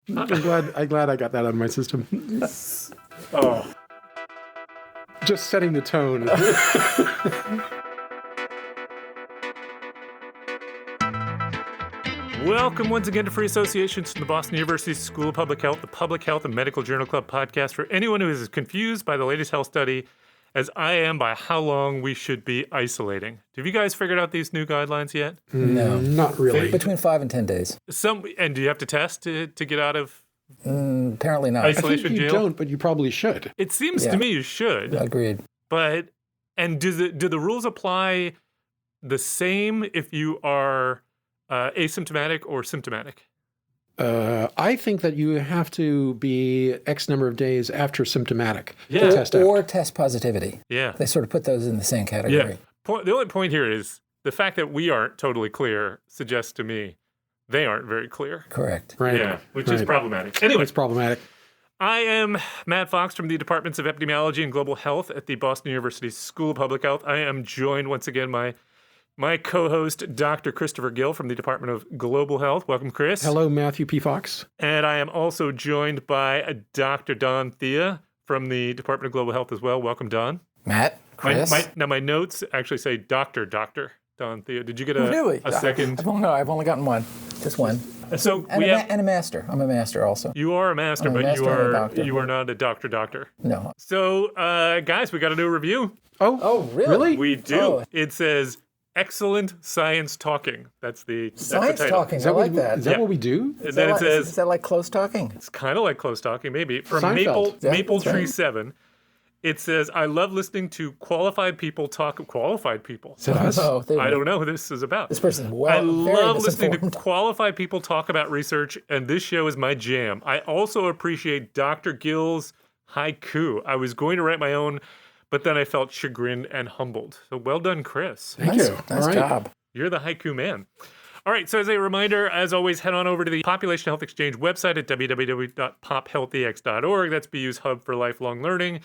I'm glad I got that out of my system. Oh. Just setting the tone. Welcome once again to Free Associations from the Boston University School of Public Health, the Public Health and Medical Journal Club podcast for anyone who is as confused by the latest health study as I am by how long we should be isolating. Have you guys figured out these new guidelines yet? No. Not really. Between 5 and 10 days. And do you have to test to get out of Apparently not. isolation I think you jail? don't, but you probably should. It seems to me you should. Agreed. But, and do the rules apply the same if you are asymptomatic or symptomatic? I think that you have to be X number of days after symptomatic to test out. Or test positivity. Yeah. They sort of put those in the same category. Yeah. The only point here is the fact that we aren't totally clear suggests to me they aren't very clear. Correct. Right. Yeah, which is problematic. Anyway, it's problematic. I am Matt Fox from the Departments of Epidemiology and Global Health at the Boston University School of Public Health. I am joined once again by my co-host, Dr. Christopher Gill from the Department of Global Health. Welcome, Chris. Hello, Matthew P. Fox. And I am also joined by Dr. Don Thea from the Department of Global Health as well. Welcome, Don. Matt, Chris. Now, my notes actually say Dr. Don Thea. Did you get a second? I've only gotten one. Just one. So and a master. I'm a master also. You are a master, I'm a but master and a doctor. you are not a doctor. No. So, guys, we got to do a review. Oh, really? We do. Oh. It says excellent science talking. That's the Science title. talking. I like that. Is that what we do? And then it says is that like close talking? it's kind of like close talking, maybe. From Seinfeld. Maple that's Tree right. 7. It says, I love listening to qualified people talk. Qualified people. Is that us? Oh, I don't know who this is about. This person's very I love listening to misinformed. qualified people talk about research, and this show is my jam. I also appreciate Dr. Gill's haiku. I was going to write my own, but then I felt chagrined and humbled. So well done, Chris. Thank you. Nice All right. job. You're the haiku man. All right, so as a reminder, as always, head on over to the Population Health Exchange website at www.pophealthex.org. That's BU's hub for lifelong learning.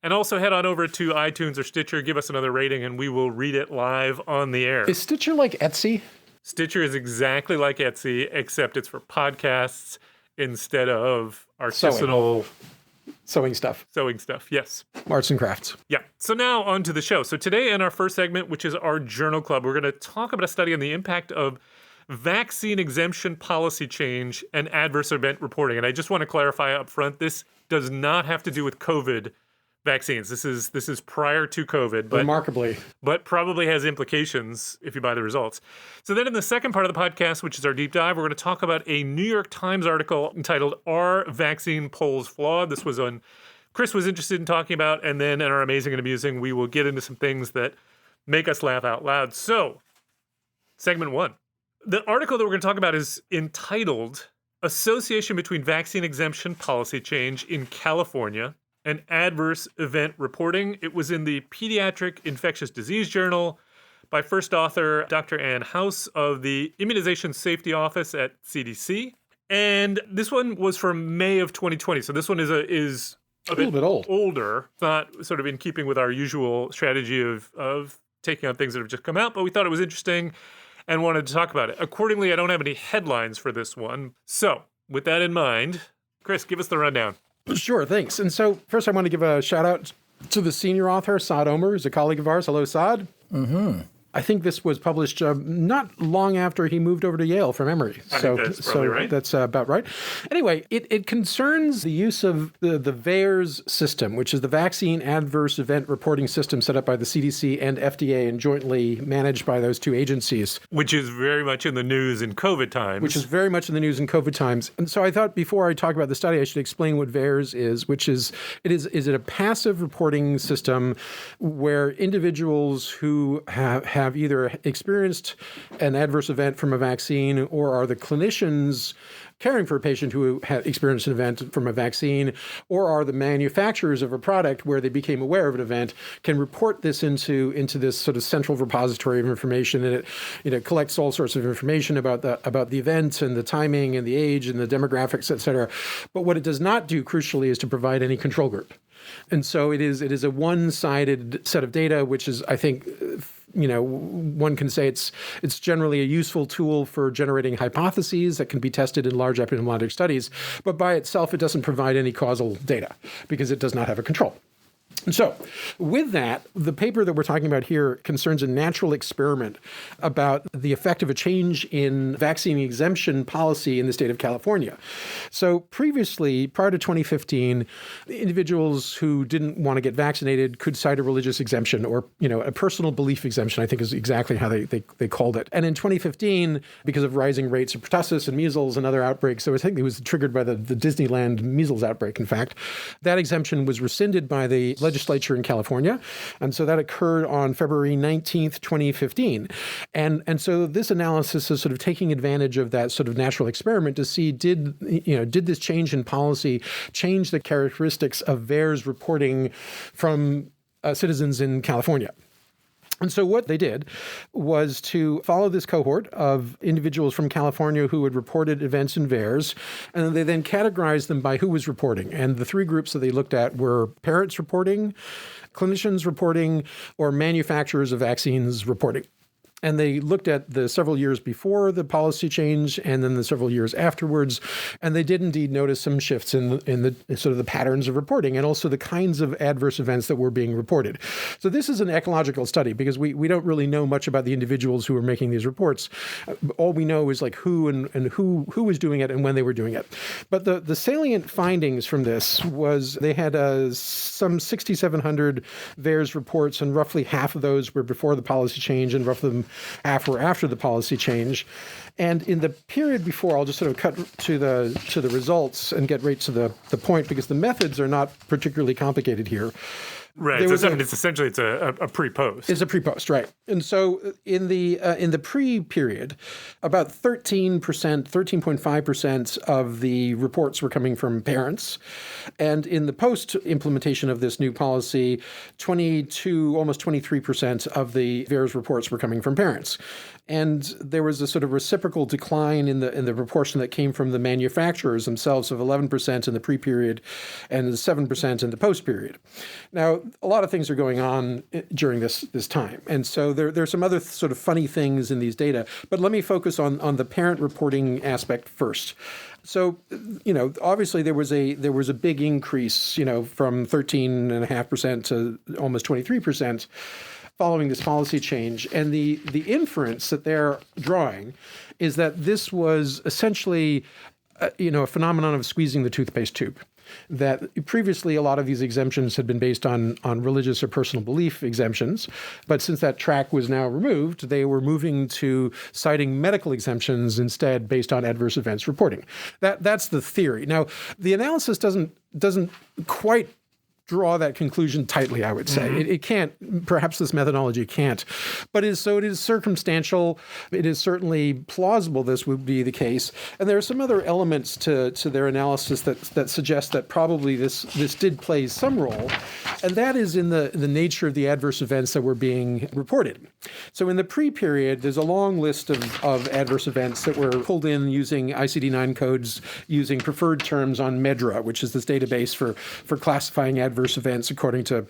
And also head on over to iTunes or Stitcher, give us another rating, and we will read it live on the air. Is Stitcher like Etsy? Stitcher is exactly like Etsy, except it's for podcasts instead of artisanal Sewing stuff. sewing stuff. Yes. Arts and crafts. Yeah. So now on to the show. So today in our first segment, which is our journal club, we're going to talk about a study on the impact of vaccine exemption policy change and adverse event reporting. And I just want to clarify up front, this does not have to do with COVID vaccines. This is prior to COVID, but probably has implications if you buy the results. So then in the second part of the podcast, which is our deep dive, we're going to talk about a New York Times article entitled Are Vaccine Polls Flawed? This was on Chris was interested in talking about, and then in our Amazing and Amusing, we will get into some things that make us laugh out loud. So, segment one. The article that we're going to talk about is entitled Association Between Vaccine Exemption Policy Change in California and Adverse Event Reporting. It was in the Pediatric Infectious Disease Journal by first author Dr. Ann House of the Immunization Safety Office at CDC. And this one was from May of 2020. So this one is a little bit old. Older, not sort of in keeping with our usual strategy of taking on things that have just come out, but we thought it was interesting and wanted to talk about it. Accordingly, I don't have any headlines for this one. So with that in mind, Chris, give us the rundown. Sure, thanks. And so first I want to give a shout out to the senior author, Saad Omer, who's a colleague of ours. Hello, Saad. Mm-hmm. I think this was published not long after he moved over to Yale from Emory. I think that's probably right. That's about right. Anyway, it concerns the use of the VAERS system, which is the Vaccine Adverse Event Reporting System set up by the CDC and FDA and jointly managed by those two agencies. Which is very much in the news in COVID times. And so I thought before I talk about the study, I should explain what VAERS is, which is it a passive reporting system where individuals who have either experienced an adverse event from a vaccine or are the clinicians caring for a patient who had experienced an event from a vaccine, or are the manufacturers of a product where they became aware of an event, can report this into this sort of central repository of information, and it collects all sorts of information about the event and the timing and the age and the demographics, et cetera. But what it does not do, crucially, is to provide any control group. And so it is a one-sided set of data, which is, I think, one can say it's generally a useful tool for generating hypotheses that can be tested in large epidemiologic studies, but by itself, it doesn't provide any causal data because it does not have a control. And so with that, the paper that we're talking about here concerns a natural experiment about the effect of a change in vaccine exemption policy in the state of California. So previously, prior to 2015, individuals who didn't want to get vaccinated could cite a religious exemption or, a personal belief exemption, I think is exactly how they called it. And in 2015, because of rising rates of pertussis and measles and other outbreaks, so I think it was triggered by the Disneyland measles outbreak, in fact, that exemption was rescinded by the legislature in California. And so that occurred on February 19th, 2015. And so this analysis is sort of taking advantage of that sort of natural experiment to see did this change in policy change the characteristics of VAERS reporting from citizens in California. And so what they did was to follow this cohort of individuals from California who had reported events in VAERS, and they then categorized them by who was reporting. And the three groups that they looked at were parents reporting, clinicians reporting, or manufacturers of vaccines reporting. And they looked at the several years before the policy change and then the several years afterwards. And they did indeed notice some shifts in the sort of the patterns of reporting and also the kinds of adverse events that were being reported. So this is an ecological study because we don't really know much about the individuals who were making these reports. All we know is like who and who was doing it and when they were doing it. But the salient findings from this was they had some 6,700 VAERS reports, and roughly half of those were before the policy change and roughly half were after the policy change. And in the period before, I'll just sort of cut to the results and get right to the point because the methods are not particularly complicated here. Right. It's essentially a pre-post. It's a pre-post, right. And so in the pre-period, about 13.5% of the reports were coming from parents. And in the post-implementation of this new policy, almost 23% of the VAERS reports were coming from parents. And there was a sort of reciprocal decline in the proportion that came from the manufacturers themselves of 11% in the pre-period and 7% in the post-period. Now, a lot of things are going on during this time. And so there's some other sort of funny things in these data. But let me focus on the parent reporting aspect first. So, obviously there was a big increase, from 13.5% to almost 23%. Following this policy change. And the inference that they're drawing is that this was essentially, a phenomenon of squeezing the toothpaste tube. That previously a lot of these exemptions had been based on religious or personal belief exemptions, but since that track was now removed, they were moving to citing medical exemptions instead based on adverse events reporting. That's the theory. Now, the analysis doesn't quite draw that conclusion tightly, I would say. Mm-hmm. It can't, perhaps this methodology can't, but it is circumstantial. It is certainly plausible this would be the case. And there are some other elements to their analysis that suggest that probably this did play some role, and that is in the nature of the adverse events that were being reported. So in the pre-period, there's a long list of adverse events that were pulled in using ICD-9 codes, using preferred terms on MEDRA, which is this database for classifying adverse events according to,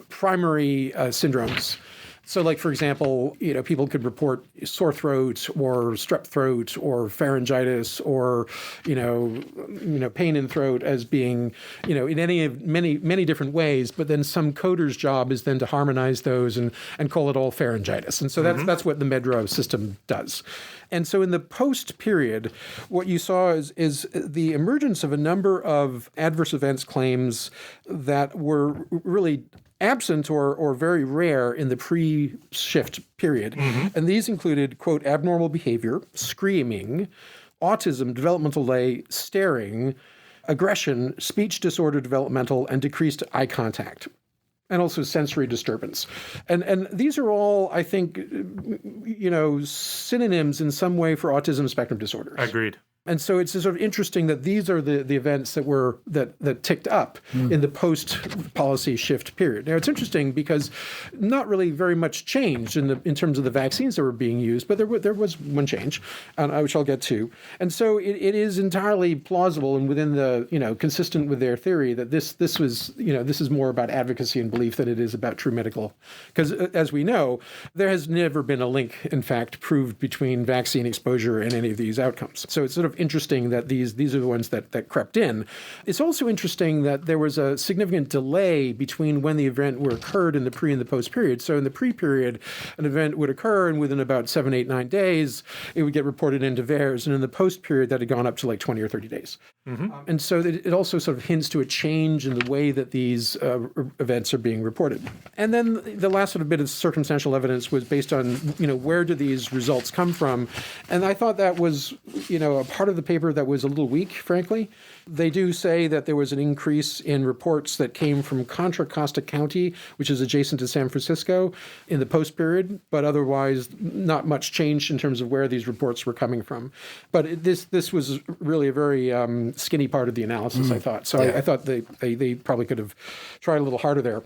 primary syndromes. So like, for example, people could report sore throat or strep throat or pharyngitis or, pain in throat as being, in many different ways. But then some coder's job is then to harmonize those and call it all pharyngitis. And so that's what the MEDRA system does. And so in the post period, what you saw is the emergence of a number of adverse events claims that were really absent or very rare in the pre-shift period. Mm-hmm. And these included, quote, abnormal behavior, screaming, autism, developmental delay, staring, aggression, speech disorder developmental, and decreased eye contact. And also sensory disturbance. And these are all, I think, synonyms in some way for autism spectrum disorders. Agreed. And so it's sort of interesting that these are the events that were that ticked up in the post-policy shift period. Now, it's interesting because not really very much changed in terms of the vaccines that were being used, but there was one change, which I'll get to. And so it is entirely plausible and within the, consistent with their theory that this is more about advocacy and belief than it is about true medical. Because as we know, there has never been a link, in fact, proved between vaccine exposure and any of these outcomes. So it's sort of interesting that these are the ones that crept in. It's also interesting that there was a significant delay between when the event occurred in the pre and the post period. So in the pre period, an event would occur, and within about 7, 8, 9 days, it would get reported into VAERS. And in the post period, that had gone up to like 20 or 30 days. And so it also sort of hints to a change in the way that these events are being reported. And then the last sort of bit of circumstantial evidence was based on, where do these results come from? And I thought that was, a part of the paper that was a little weak, frankly. They do say that there was an increase in reports that came from Contra Costa County, which is adjacent to San Francisco, in the post period, but otherwise not much changed in terms of where these reports were coming from. But this was really a very skinny part of the analysis, I thought. So I thought they probably could have tried a little harder there.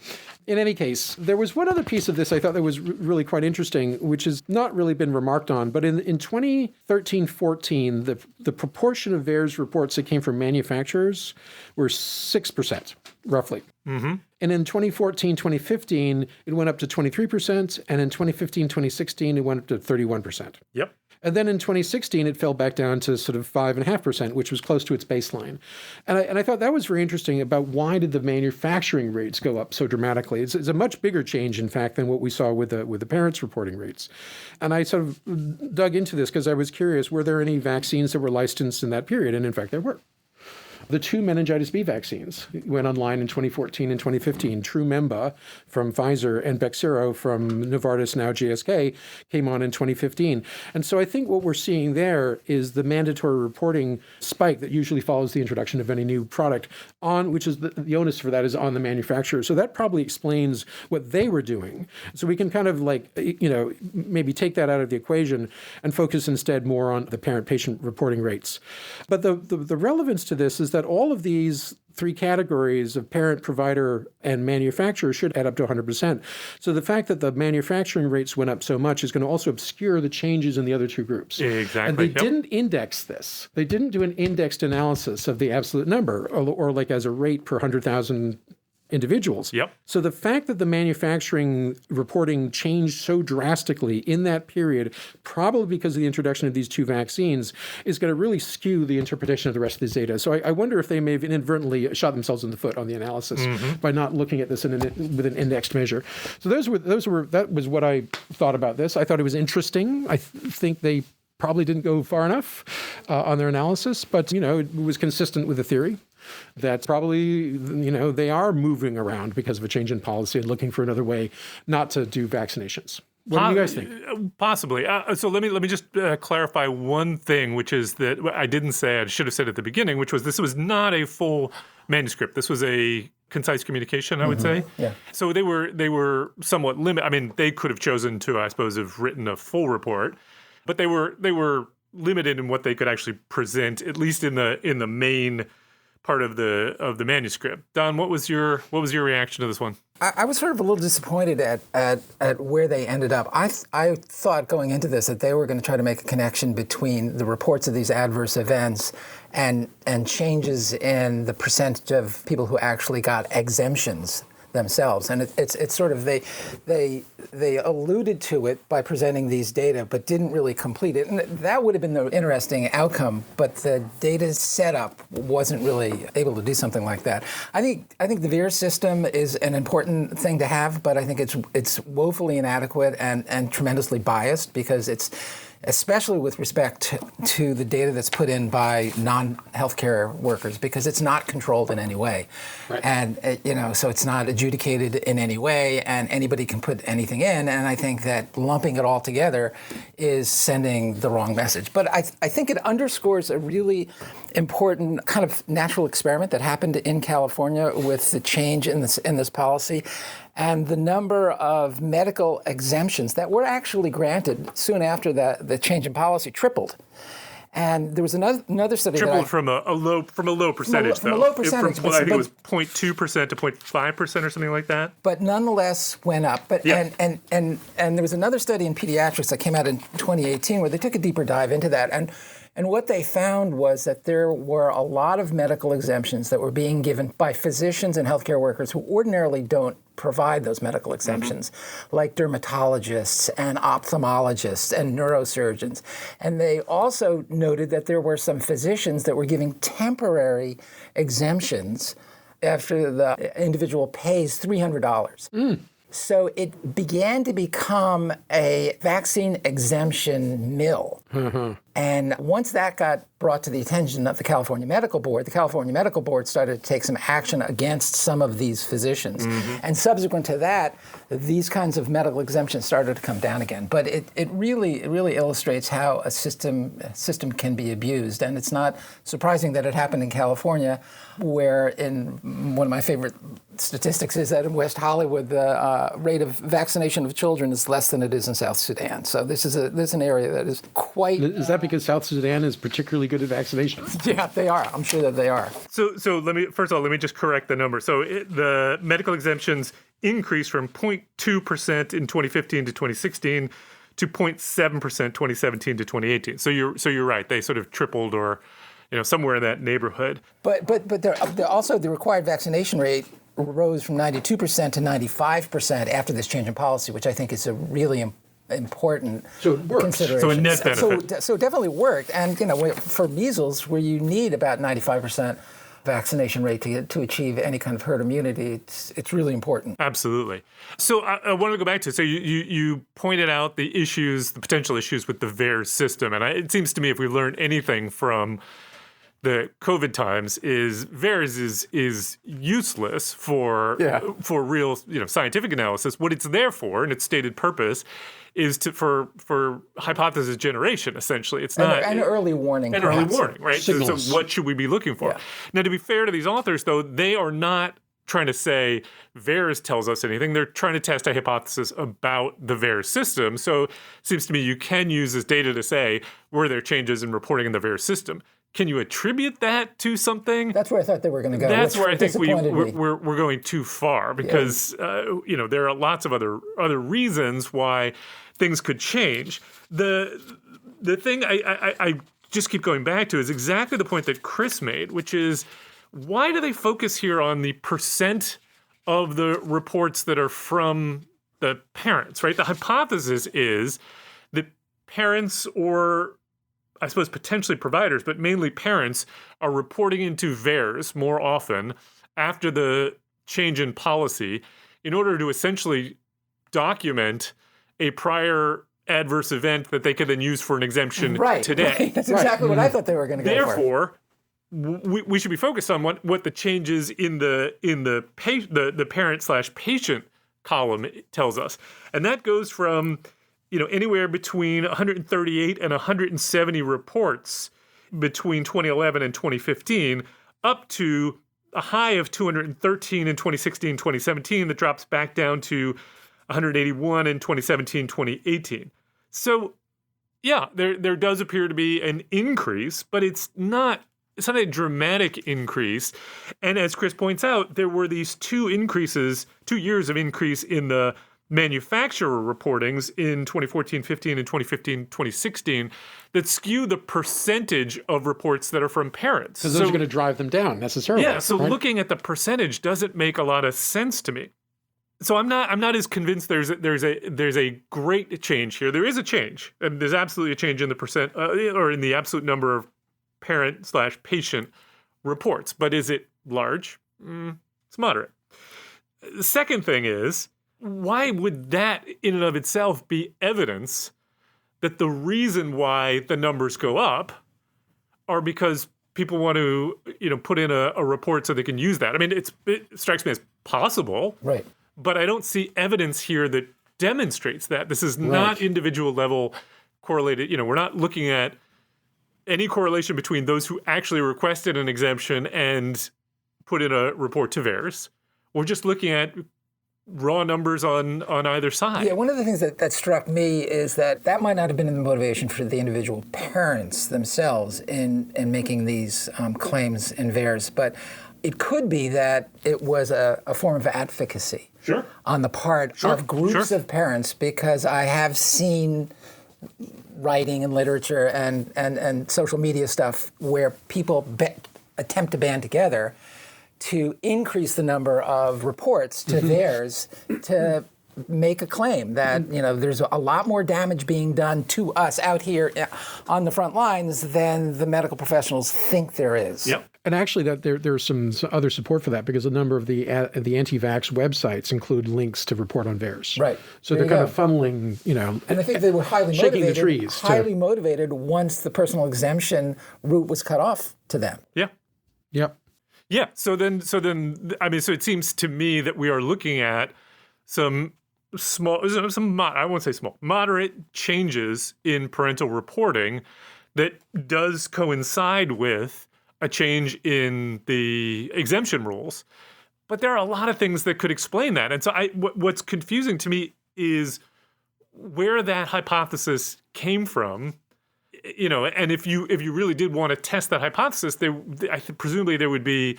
In any case, there was one other piece of this I thought that was really quite interesting, which has not really been remarked on. But in 2013-14, the proportion of VAERS reports that came from manufacturers were 6%, roughly. And in 2014-2015, it went up to 23%. And in 2015-2016, it went up to 31%. Yep. And then in 2016, it fell back down to sort of 5.5%, which was close to its baseline. And I thought that was very interesting about why did the manufacturing rates go up so dramatically. It's a much bigger change, in fact, than what we saw with the parents reporting rates. And I sort of dug into this because I was curious, were there any vaccines that were licensed in that period? And in fact, there were. The 2 meningitis B vaccines went online in 2014 and 2015. Trumemba from Pfizer and Bexsero from Novartis, now GSK, came on in 2015. And so I think what we're seeing there is the mandatory reporting spike that usually follows the introduction of any new product which is the onus for that is on the manufacturer. So that probably explains what they were doing. So we can kind of maybe take that out of the equation and focus instead more on the parent-patient reporting rates. But the relevance to this is that all of these 3 categories of parent, provider, and manufacturer should add up to 100%. So the fact that the manufacturing rates went up so much is going to also obscure the changes in the other 2 groups. Exactly. And they didn't index this. They didn't do an indexed analysis of the absolute number or like as a rate per 100,000 individuals. Yep. So the fact that the manufacturing reporting changed so drastically in that period, probably because of the introduction of these 2 vaccines, is going to really skew the interpretation of the rest of this data. So I wonder if they may have inadvertently shot themselves in the foot on the analysis by not looking at this with an indexed measure. So that was what I thought about this. I thought it was interesting. I think they probably didn't go far enough on their analysis, but it was consistent with the theory that probably, they are moving around because of a change in policy and looking for another way not to do vaccinations. What do you guys think? Possibly. So let me just clarify one thing, which is that I didn't say, I should have said at the beginning, which was this was not a full manuscript. This was a concise communication, I would say. Yeah. So they were somewhat limited. I mean, they could have chosen to, I suppose, have written a full report, but they were limited in what they could actually present, at least in the main part of the manuscript. Don, what was your reaction to this one? I was sort of a little disappointed at where they ended up. I thought going into this that they were going to try to make a connection between the reports of these adverse events and changes in the percentage of people who actually got exemptions themselves. And it's sort of they alluded to it by presenting these data, but didn't really complete it. And that would have been the interesting outcome, but the data setup wasn't really able to do something like that. I think the VAERS system is an important thing to have, but I think it's woefully inadequate and tremendously biased because it's especially with respect to the data that's put in by non-healthcare workers, because it's not controlled in any way. Right. And, so it's not adjudicated in any way, and anybody can put anything in. And I think that lumping it all together is sending the wrong message. But I think it underscores a really important kind of natural experiment that happened in California with the change in this policy. And the number of medical exemptions that were actually granted soon after the change in policy tripled. And there was another study Tripled that from a low percentage, from a though. low percentage, I think it was 0.2% to 0.5% or something like that. but nonetheless went up. But Yeah. and there was another study in pediatrics that came out in 2018 where they took a deeper dive into that. And what they found was that there were a lot of medical exemptions that were being given by physicians and healthcare workers who ordinarily don't provide those medical exemptions, like dermatologists and ophthalmologists and neurosurgeons. And they also noted that there were some physicians that were giving temporary exemptions after the individual pays $300. So it began to become a vaccine exemption mill. And once that got brought to the attention of the California Medical Board started to take some action against some of these physicians. And subsequent to that, these kinds of medical exemptions started to come down again. But it really illustrates how a system can be abused. And it's not surprising that it happened in California, where in one of my favorite statistics is that in West Hollywood, the rate of vaccination of children is less than it is in South Sudan. So this is an area that is quite... Is that because South Sudan is particularly good at vaccinations? Yeah, they are. I'm sure that they are. So first of all, let me just correct the number. So the medical exemptions increased from 0.2% in 2015 to 2016 to 0.7% 2017 to 2018. So you're right. They sort of tripled or somewhere in that neighborhood. But they're also the required vaccination rate rose from 92% to 95% after this change in policy, which I think is a really important consideration. So a net benefit. So it definitely worked. And for measles, where you need about 95% vaccination rate to achieve any kind of herd immunity, it's really important. Absolutely. So I want to go back to, so you pointed out the potential issues with the VAERS system. And it seems to me if we learned anything from the COVID times is VAERS is useless for real scientific analysis. What it's there for, and its stated purpose, is for hypothesis generation. Essentially, it's not an early warning. Early warning, right? So what should we be looking for? Yeah. Now, to be fair to these authors, though, they are not trying to say VAERS tells us anything. They're trying to test a hypothesis about the VAERS system. So it seems to me you can use this data to say, were there changes in reporting in the VAERS system? Can you attribute that to something? That's where I thought they were going to go. That's where I think we're going too far because there are lots of other reasons why things could change. The thing I just keep going back to is exactly the point that Chris made, which is why do they focus here on the percent of the reports that are from the parents, right? The hypothesis is that parents or I suppose potentially providers, but mainly parents, are reporting into VAERS more often after the change in policy in order to essentially document a prior adverse event that they could then use for an exemption today. Right. That's exactly what I thought they were going to go for. Therefore, we should be focused on what the changes in the parent/patient column tells us, and that goes from anywhere between 138 and 170 reports between 2011 and 2015, up to a high of 213 in 2016, 2017, that drops back down to 181 in 2017, 2018. So, yeah, there does appear to be an increase, but it's not a dramatic increase. And as Chris points out, there were these 2 years of increase in the manufacturer reportings in 2014-15 and 2015-2016 that skew the percentage of reports that are from parents. Because those are going to drive them down necessarily. Yeah, so looking at the percentage doesn't make a lot of sense to me. So I'm not as convinced there's a great change here. There is a change, and there's absolutely a change in the percent or in the absolute number of parent/patient reports. But is it large? It's moderate. The second thing is, why would that in and of itself be evidence that the reason why the numbers go up are because people want to, put in a report so they can use that? I mean, it strikes me as possible, right? But I don't see evidence here that demonstrates that. This is not individual level correlated. We're not looking at any correlation between those who actually requested an exemption and put in a report to VAERS. We're just looking at raw numbers on either side. Yeah, one of the things that struck me is that might not have been the motivation for the individual parents themselves in making these claims in VAERS, but it could be that it was a form of advocacy on the part of groups of parents, because I have seen writing and literature and social media stuff where people attempt to band together to increase the number of reports to theirs to make a claim that there's a lot more damage being done to us out here on the front lines than the medical professionals think there is. Yep. And actually, that there's some other support for that, because a number of the anti-vax websites include links to report on VAERS. Right. So they're kind of funneling, And I think they were highly shaking motivated. the trees. Motivated once the personal exemption route was cut off to them. Yeah. Yep. Yeah. So then, I mean, so it seems to me that we are looking at some moderate changes in parental reporting that does coincide with a change in the exemption rules. But there are a lot of things that could explain that. And so what's confusing to me is where that hypothesis came from. And if you really did want to test that hypothesis, presumably there would be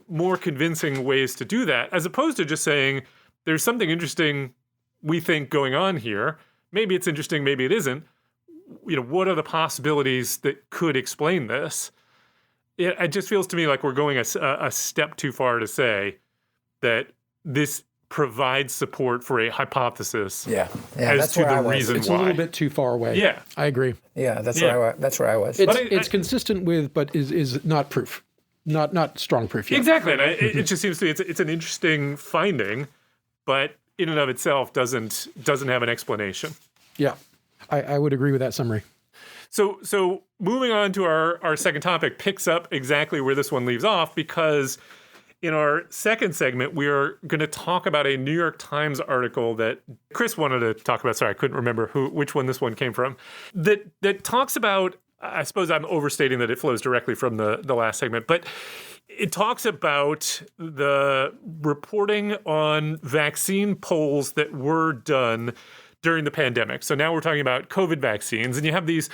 more convincing ways to do that, as opposed to just saying there's something interesting we think going on here. Maybe it's interesting, maybe it isn't. What are the possibilities that could explain this? It just feels to me like we're going a step too far to say that this provides support for a hypothesis as to the reason it's why. It's a little bit too far away. Yeah. I agree. Yeah, that's where I was. It's consistent with, but is not proof. Not strong proof yet. Exactly. And it just seems to me it's an interesting finding, but in and of itself doesn't have an explanation. Yeah. I would agree with that summary. So moving on to our second topic picks up exactly where this one leaves off, because in our second segment, we are going to talk about a New York Times article that Chris wanted to talk about. Sorry, I couldn't remember which one this one came from. That talks about, I suppose I'm overstating that it flows directly from the last segment, but it talks about the reporting on vaccine polls that were done during the pandemic. So now we're talking about COVID vaccines, and you have these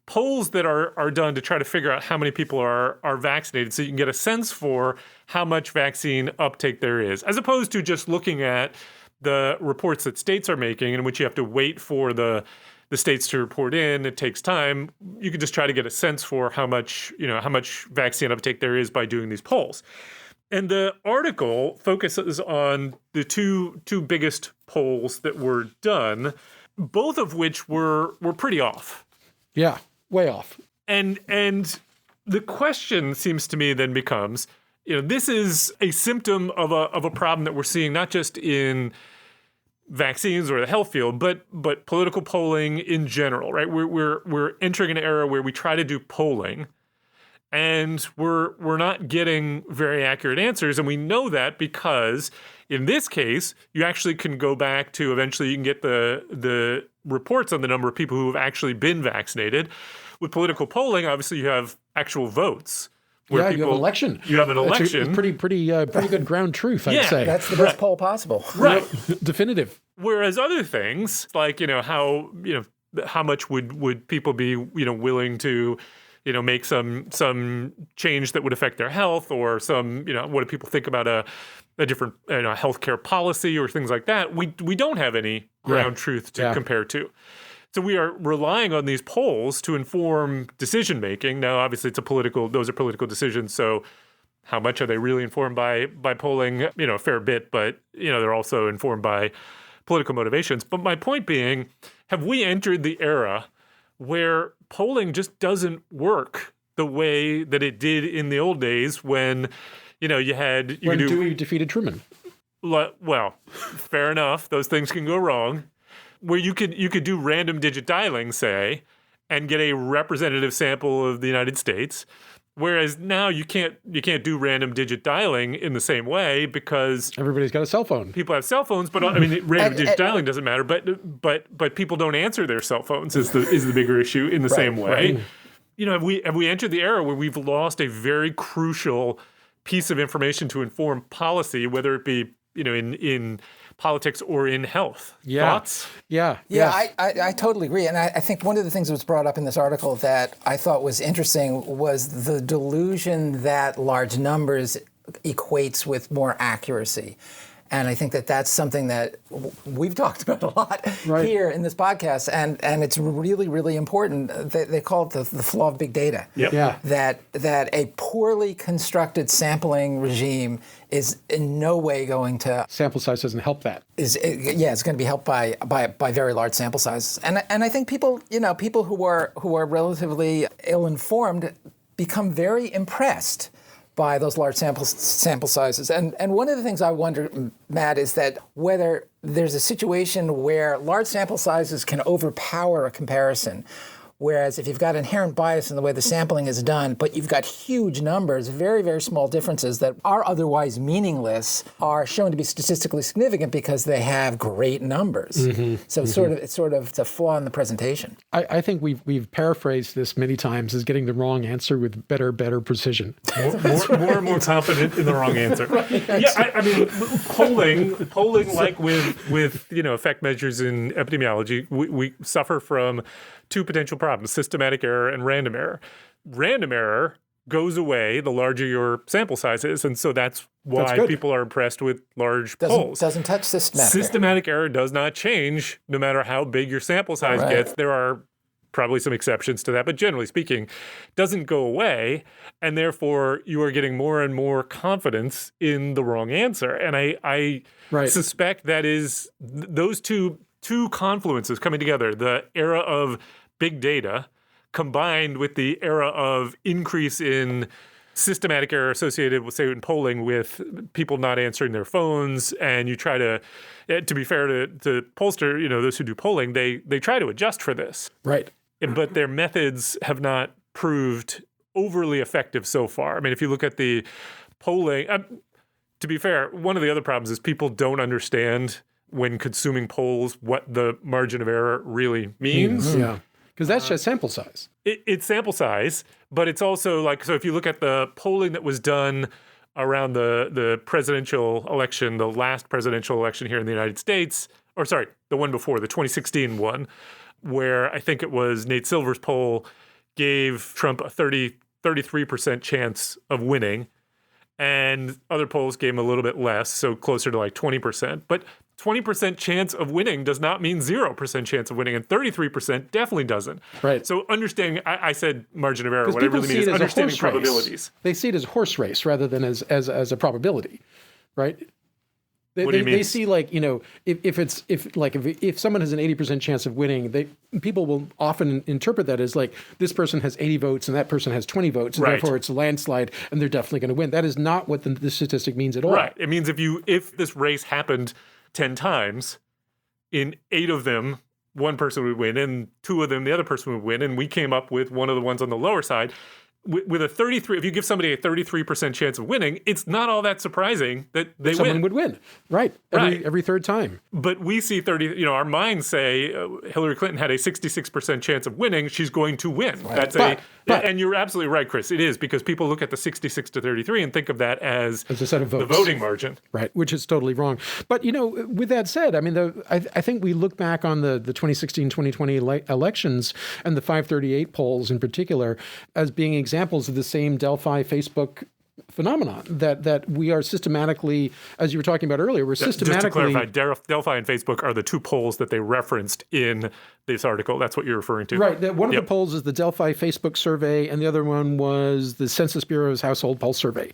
polls that are done to try to figure out how many people are vaccinated, so you can get a sense for how much vaccine uptake there is, as opposed to just looking at the reports that states are making, in which you have to wait for the states to report in. It takes time. You can just try to get a sense for how much vaccine uptake there is by doing these polls. And the article focuses on the two biggest polls that were done, both of which were pretty off. Yeah, way off. And the question seems to me then becomes, this is a symptom of a problem that we're seeing not just in vaccines or the health field, but political polling in general, right? We're entering an era where we try to do polling, and we're not getting very accurate answers. And we know that because in this case, you actually can go back to, eventually you can get the reports on the number of people who have actually been vaccinated. With political polling, obviously you have actual votes. You have an election. You have an election. It's pretty good ground truth, I'd say. That's the best poll possible. Right. Definitive. Whereas other things, like, how much would people be, willing to, make some change that would affect their health, or some, what do people think about a different healthcare policy or things like that? We don't have any ground truth to compare to. So we are relying on these polls to inform decision making. Now, obviously, those are political decisions. So how much are they really informed by polling? A fair bit, but they're also informed by political motivations. But my point being, have we entered the era where polling just doesn't work the way that it did in the old days when, when Dewey defeated Truman? Well, fair enough. Those things can go wrong. Where you could do random digit dialing, say, and get a representative sample of the United States, whereas now you can't do random digit dialing in the same way because everybody's got a cell phone. People have cell phones, but random digit dialing doesn't matter. But people don't answer their cell phones is the bigger issue in the same way. Right. Have we entered the era where we've lost a very crucial piece of information to inform policy, whether it be in politics or in health. Yeah. Thoughts? Yeah. I totally agree. And I think one of the things that was brought up in this article that I thought was interesting was the delusion that large numbers equates with more accuracy. And I think that that's something that we've talked about a lot here in this podcast, and it's really, really important. They call it the flaw of big data. Yep. Yeah. That a poorly constructed sampling regime is in no way going to Sample size doesn't help that. it's going to be helped by very large sample sizes. And I think people who are relatively ill-informed become very impressed by those large sample sizes. And one of the things I wonder, Matt, is that whether there's a situation where large sample sizes can overpower a comparison. Whereas if you've got inherent bias in the way the sampling is done, but you've got huge numbers, very, very small differences that are otherwise meaningless, are shown to be statistically significant because they have great numbers. So it's sort of a flaw in the presentation. I think we've paraphrased this many times as getting the wrong answer with better precision. More and more confident in the wrong answer. Yeah, I mean, polling like with effect measures in epidemiology, we suffer from two potential problems: systematic error and random error. Random error goes away the larger your sample size is, and so that's why people are impressed with large polls. Doesn't touch systematic error. Systematic error does not change no matter how big your sample size gets. There are probably some exceptions to that, but generally speaking, doesn't go away, and therefore you are getting more and more confidence in the wrong answer. And I suspect that is those two confluences coming together, the era of big data combined with the era of increase in systematic error associated with, say, in polling, with people not answering their phones. And you try to be fair to pollster, those who do polling, they try to adjust for this. Right. But their methods have not proved overly effective so far. I mean, if you look at the polling, to be fair, one of the other problems is people don't understand when consuming polls what the margin of error really means. Yeah. Because that's just sample size. It's sample size, but it's also so if you look at the polling that was done around the presidential election, the last presidential election here in the United States, or sorry, the one before, the 2016 one, where I think it was Nate Silver's poll gave Trump a 33% chance of winning, and other polls gave him a little bit less, so closer to 20%. But 20% chance of winning does not mean 0% chance of winning, and 33% definitely doesn't. Right. So understanding, I said margin of error. What I really mean is understanding probabilities. They see it as horse race rather than as a probability, right? What do you mean? They see if someone has an 80% chance of winning, people will often interpret that as this person has 80 votes and that person has 20 votes, and therefore it's a landslide and they're definitely going to win. That is not what the statistic means at all. Right. It means if this race happened 10 times, in 8 of them, one person would win, and 2 of them, the other person would win, and we came up with one of the ones on the lower side. With a 33, if you give somebody a 33% chance of winning, it's not all that surprising that someone would win, right? Every third time. But we see 30. Our minds say Hillary Clinton had a 66% chance of winning. She's going to win. Right. That's and you're absolutely right, Chris. It is, because people look at the 66 to 33 and think of that as a set of votes, the voting margin, right? Which is totally wrong. But with that said, I mean, I think we look back on the 2016-2020 elections and the 538 polls in particular as being examples of the same Delphi Facebook phenomenon that we are systematically, as you were talking about earlier, we're systematically... Just to clarify, Delphi and Facebook are the 2 polls that they referenced in this article. That's what you're referring to. Right. One of the polls is the Delphi Facebook survey, and the other one was the Census Bureau's Household Pulse survey.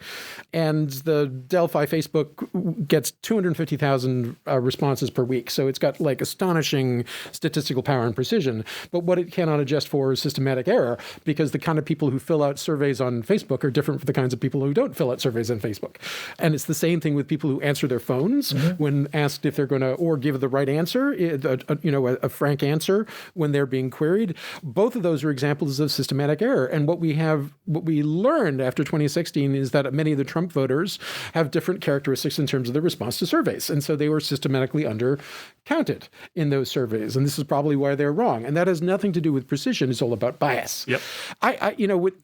And the Delphi Facebook gets 250,000 responses per week. So it's got astonishing statistical power and precision. But what it cannot adjust for is systematic error, because the kind of people who fill out surveys on Facebook are different from the kinds of people who don't fill out surveys on Facebook. And it's the same thing with people who answer their phones when asked if they're going to, or give the right answer, a frank answer when they're being queried. Both of those are examples of systematic error. And what we learned after 2016 is that many of the Trump voters have different characteristics in terms of their response to surveys. And so they were systematically undercounted in those surveys. And this is probably why they're wrong. And that has nothing to do with precision. It's all about bias. Yep.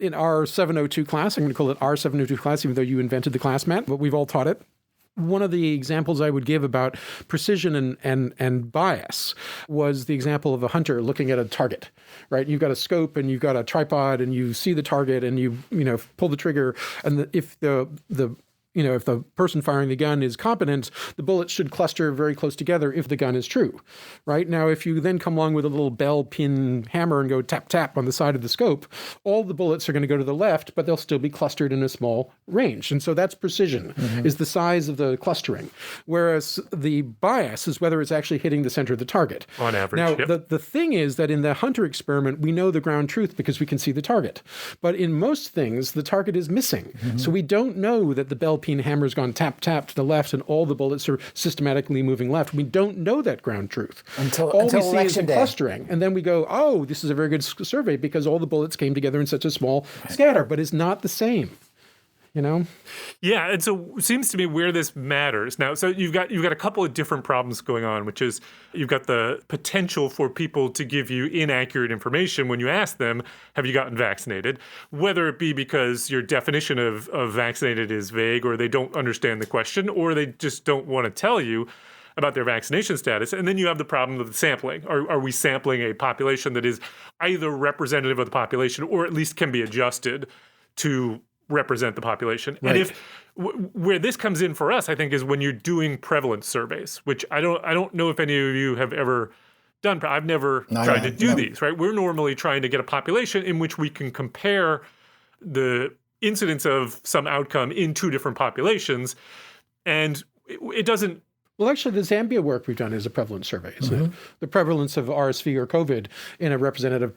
In our 702 class, I'm going to call it our 702 class, even though you invented the class, Matt, but we've all taught it. one of the examples I would give about precision and bias was the example of a hunter looking at a target, right? You've got a scope and you've got a tripod and you see the target and you pull the trigger, and if if the person firing the gun is competent, the bullets should cluster very close together if the gun is true, right? Now, if you then come along with a little bell pin hammer and go tap, tap on the side of the scope, all the bullets are going to go to the left, but they'll still be clustered in a small range. And so that's precision, is the size of the clustering. Whereas the bias is whether it's actually hitting the center of the target. On average, Now, yep. the thing is that in the hunter experiment, we know the ground truth because we can see the target. But in most things, the target is missing. So we don't know that the bell peen hammer's gone tap, tap to the left and all the bullets are systematically moving left. We don't know that ground truth. Until all we see is election the day. clustering. And then we go, oh, this is a very good survey because all the bullets came together in such a small scatter, but it's not the same. Yeah, and so it seems to me where this matters now. So you've got a couple of different problems going on, which is you've got the potential for people to give you inaccurate information when you ask them, "Have you gotten vaccinated?" Whether it be because your definition of vaccinated is vague, or they don't understand the question, or they just don't want to tell you about their vaccination status. And then you have the problem of the sampling. Are we sampling a population that is either representative of the population or at least can be adjusted to represent the population? Right. And where this comes in for us, I think, is when you're doing prevalence surveys, which I don't know if any of you have ever done. I've never tried to do these, right? We're normally trying to get a population in which we can compare the incidence of some outcome in two different populations. And it doesn't. Well, actually, the Zambia work we've done is a prevalence survey, isn't it? The prevalence of RSV or COVID in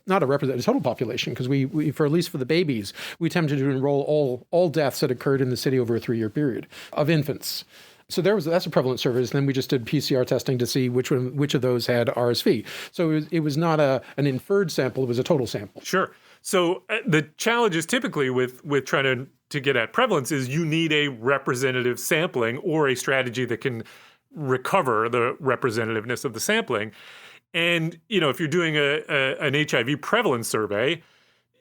not a representative total population, because we for at least for the babies, we attempted to enroll all deaths that occurred in the city over a 3-year period of infants. So that's a prevalence survey. And then we just did PCR testing to see which of those had RSV. So it was not an inferred sample; it was a total sample. Sure. So the challenge is typically with trying to get at prevalence is you need a representative sampling or a strategy that can recover the representativeness of the sampling. And, if you're doing an HIV prevalence survey,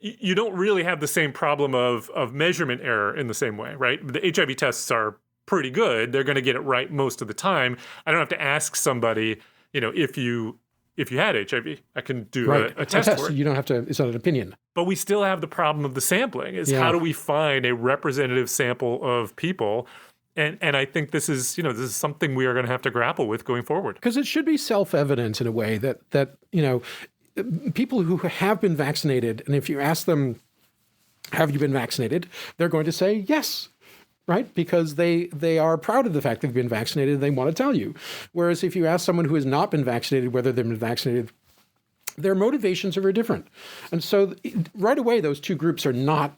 you don't really have the same problem of measurement error in the same way, right? The HIV tests are pretty good. They're going to get it right most of the time. I don't have to ask somebody, if you had HIV. I can do a test for it. You don't have to, it's not an opinion. But we still have the problem of the sampling, is how do we find a representative sample of people? And I think this is something we are going to have to grapple with going forward. Because it should be self-evident in a way that people who have been vaccinated, and if you ask them, have you been vaccinated? They're going to say yes, right? Because they are proud of the fact they've been vaccinated and they want to tell you. Whereas if you ask someone who has not been vaccinated whether they've been vaccinated, their motivations are very different. And so right away, those two groups are not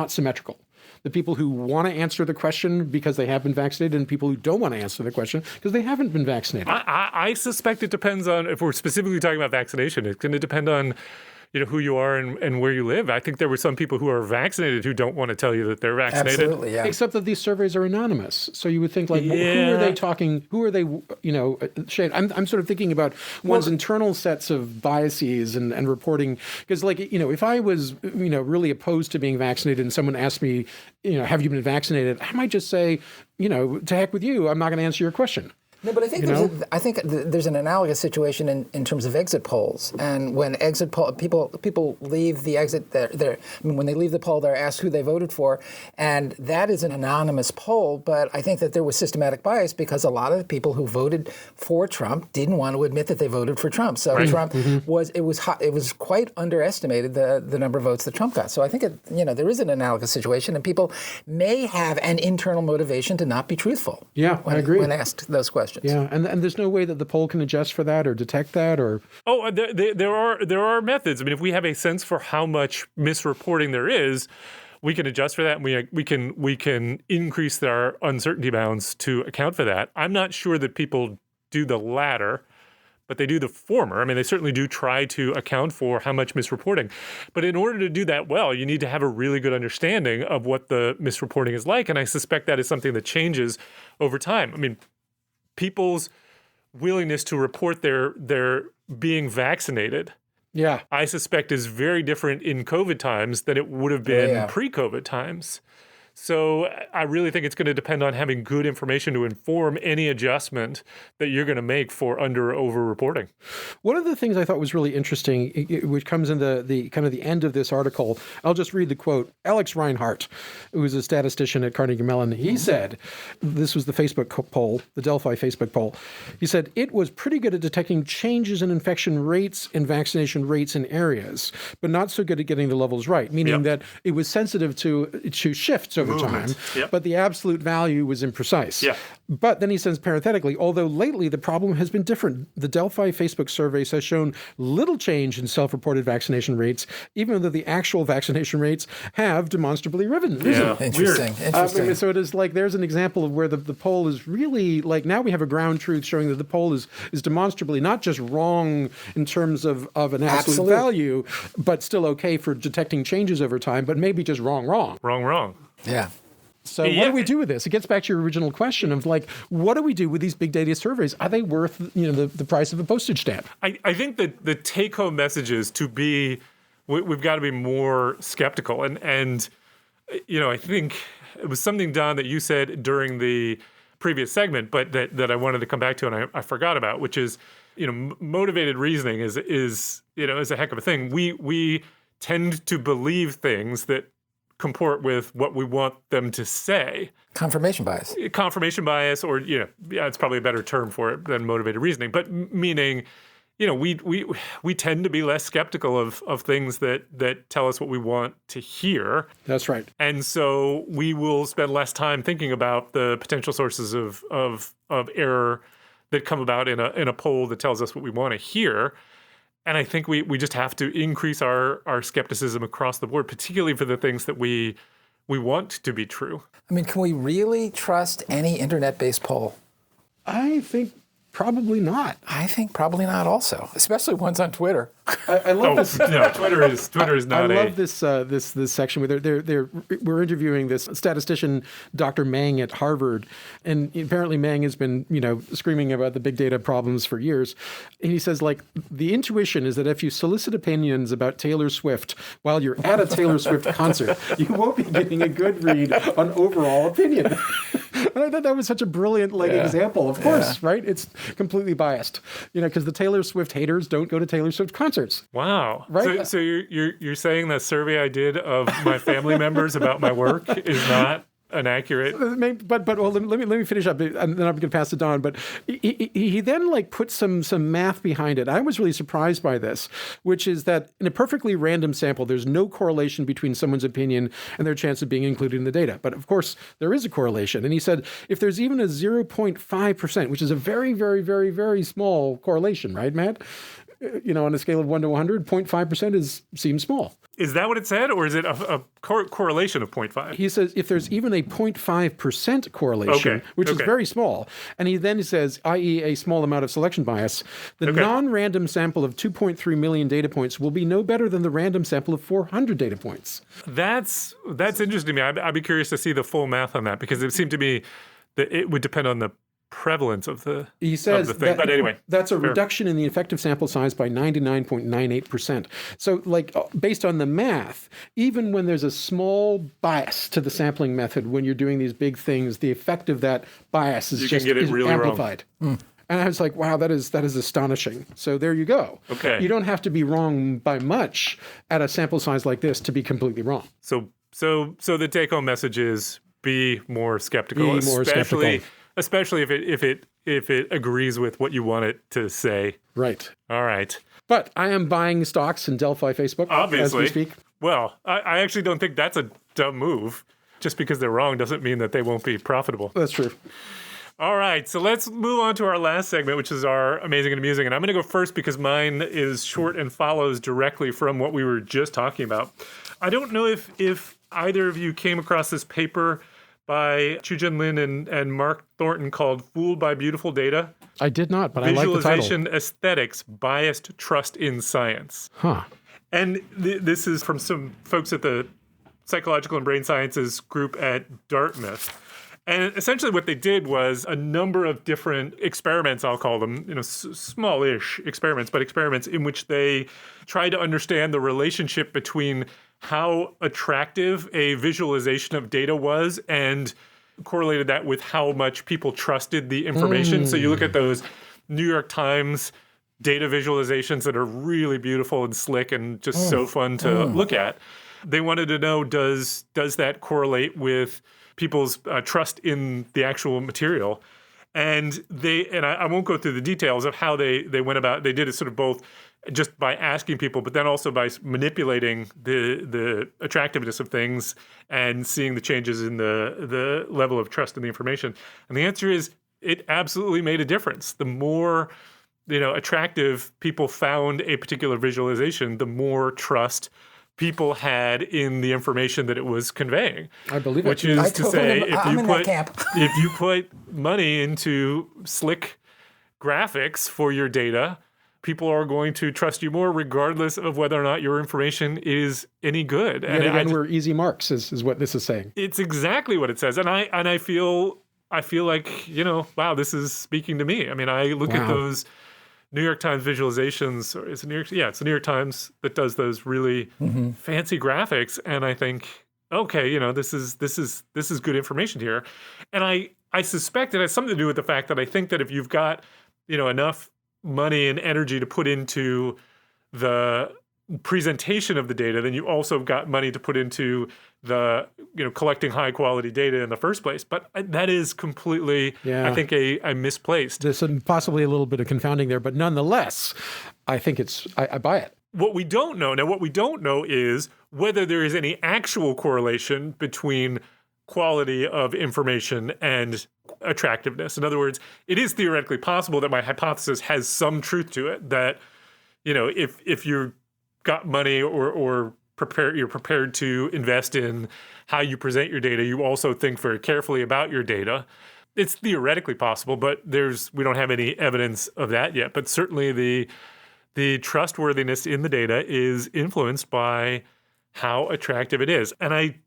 symmetrical. The people who want to answer the question because they have been vaccinated and people who don't want to answer the question because they haven't been vaccinated. I suspect it depends on, if we're specifically talking about vaccination, it's going to depend on who you are and where you live. I think there were some people who are vaccinated who don't want to tell you that they're vaccinated. Absolutely, yeah. Except that these surveys are anonymous. So you would think, like, who are they talking, who are they, shade? I'm sort of thinking about one's internal sets of biases and reporting. Because, if I was, really opposed to being vaccinated and someone asked me, have you been vaccinated? I might just say, to heck with you, I'm not going to answer your question. No, but I think there's an analogous situation in terms of exit polls, and when exit poll people leave the exit, when they leave the poll, they're asked who they voted for, and that is an anonymous poll. But I think that there was systematic bias because a lot of the people who voted for Trump didn't want to admit that they voted for Trump. So Trump was quite underestimated the number of votes that Trump got. So I think there is an analogous situation, and people may have an internal motivation to not be truthful. Yeah, I agree. When asked those questions. Yeah, and there's no way that the poll can adjust for that or detect that or... Oh, there are methods. I mean, if we have a sense for how much misreporting there is, we can adjust for that, and we can increase our uncertainty bounds to account for that. I'm not sure that people do the latter, but they do the former. I mean, they certainly do try to account for how much misreporting. But in order to do that well, you need to have a really good understanding of what the misreporting is like, and I suspect that is something that changes over time. I mean, people's willingness to report their being vaccinated, I suspect is very different in COVID times than it would have been pre-COVID times. So I really think it's going to depend on having good information to inform any adjustment that you're going to make for under or over reporting. One of the things I thought was really interesting, which comes in the kind of the end of this article, I'll just read the quote. Alex Reinhart, who is a statistician at Carnegie Mellon, he said, this was the Facebook poll, the Delphi Facebook poll. He said, it was pretty good at detecting changes in infection rates and vaccination rates in areas, but not so good at getting the levels right, meaning that it was sensitive to shifts over time, but the absolute value was imprecise. Yeah. But then he says parenthetically, although lately the problem has been different. The Delphi Facebook surveys has shown little change in self-reported vaccination rates, even though the actual vaccination rates have demonstrably risen. Yeah. Interesting. Interesting. So it is like there's an example of where the poll is really like now we have a ground truth showing that the poll is demonstrably not just wrong in terms of an absolute value, but still okay for detecting changes over time, but maybe just wrong. Wrong. Yeah. So what do we do with this? It gets back to your original question of like, what do we do with these big data surveys? Are they worth the price of a postage stamp? I think that the take-home message is to be, we've got to be more skeptical. And I think it was something, Don, that you said during the previous segment, but that I wanted to come back to and I forgot about, which is, motivated reasoning is a heck of a thing. We tend to believe things that comport with what we want them to say. Confirmation bias. Confirmation bias, or it's probably a better term for it than motivated reasoning. But meaning, we tend to be less skeptical of things that tell us what we want to hear. That's right. And so we will spend less time thinking about the potential sources of error that come about in a poll that tells us what we want to hear. And I think we just have to increase our skepticism across the board, particularly for the things that we want to be true. I mean, can we really trust any internet-based poll? I think probably not. I think probably not also, especially ones on Twitter. I love this. No, Twitter is not. I love this this section where we're interviewing this statistician, Dr. Mang at Harvard, and apparently Mang has been screaming about the big data problems for years. And he says like the intuition is that if you solicit opinions about Taylor Swift while you're at a Taylor Swift concert, you won't be getting a good read on overall opinion. And I thought that was such a brilliant example. Of course, right? It's completely biased, because the Taylor Swift haters don't go to Taylor Swift concerts. Wow. Right? So you're saying that survey I did of my family members about my work is not an accurate. But well, let me finish up, and then I'm going to pass it on. But he then put some math behind it. I was really surprised by this, which is that in a perfectly random sample, there's no correlation between someone's opinion and their chance of being included in the data. But of course, there is a correlation. And he said if there's even a 0.5%, which is a very, very, very, very small correlation, right, Matt? On a scale of 1 to 100, 0.5% seems small. Is that what it said, or is it a correlation of 0.5? He says if there's even a 0.5% correlation, which is very small, and he then says, i.e. a small amount of selection bias, the non-random sample of 2.3 million data points will be no better than the random sample of 400 data points. That's interesting to me. I'd be curious to see the full math on that, because it seemed to me that it would depend on the prevalence of the He says of the thing. But anyway, that's a reduction in the effective sample size by 99.98%. So based on the math, even when there's a small bias to the sampling method, when you're doing these big things, the effect of that bias is really amplified. And I was like, wow, that is astonishing. So there you go. Okay. You don't have to be wrong by much at a sample size like this to be completely wrong. So the take-home message is be more skeptical, especially if it agrees with what you want it to say. Right. All right. But I am buying stocks in Delphi Facebook Obviously. as we speak. Well, I actually don't think that's a dumb move. Just because they're wrong doesn't mean that they won't be profitable. That's true. All right, so let's move on to our last segment, which is our Amazing and Amusing. And I'm going to go first because mine is short and follows directly from what we were just talking about. I don't know if either of you came across this paper by Chujun Lin and Mark Thornton called Fooled by Beautiful Data. I did not, but I like the title. Visualization Aesthetics, Biased Trust in Science. Huh. And this is from some folks at the Psychological and Brain Sciences group at Dartmouth. And essentially what they did was a number of different experiments, I'll call them, smallish experiments, but experiments in which they tried to understand the relationship between how attractive a visualization of data was and correlated that with how much people trusted the information. So you look at those New York Times data visualizations that are really beautiful and slick and just so fun to look at. They wanted to know, does that correlate with people's trust in the actual material? And I won't go through the details of how they went about. They did it sort of both just by asking people, but then also by manipulating the attractiveness of things and seeing the changes in the level of trust in the information. And the answer is it absolutely made a difference. The more attractive people found a particular visualization, the more trust people had in the information that it was conveying. I believe it. Which is to say, if you put money into slick graphics for your data, people are going to trust you more regardless of whether or not your information is any good. And again, we're easy marks is what this is saying. It's exactly what it says. And I feel like, wow, this is speaking to me. I mean, I look at those New York Times visualizations, or is it New York? Yeah, it's the New York Times that does those really fancy graphics, and I think, okay, this is good information here, and I suspect it has something to do with the fact that I think that if you've got enough money and energy to put into the presentation of the data, then you also got money to put into the collecting high quality data in the first place. But that is completely, I think, a misplaced. There's possibly a little bit of confounding there, but nonetheless, I think I buy it. What we don't know is whether there is any actual correlation between quality of information and attractiveness. In other words, it is theoretically possible that my hypothesis has some truth to it, that if you've got money or you're prepared to invest in how you present your data, you also think very carefully about your data. It's theoretically possible, but we don't have any evidence of that yet. But certainly the trustworthiness in the data is influenced by how attractive it is. And I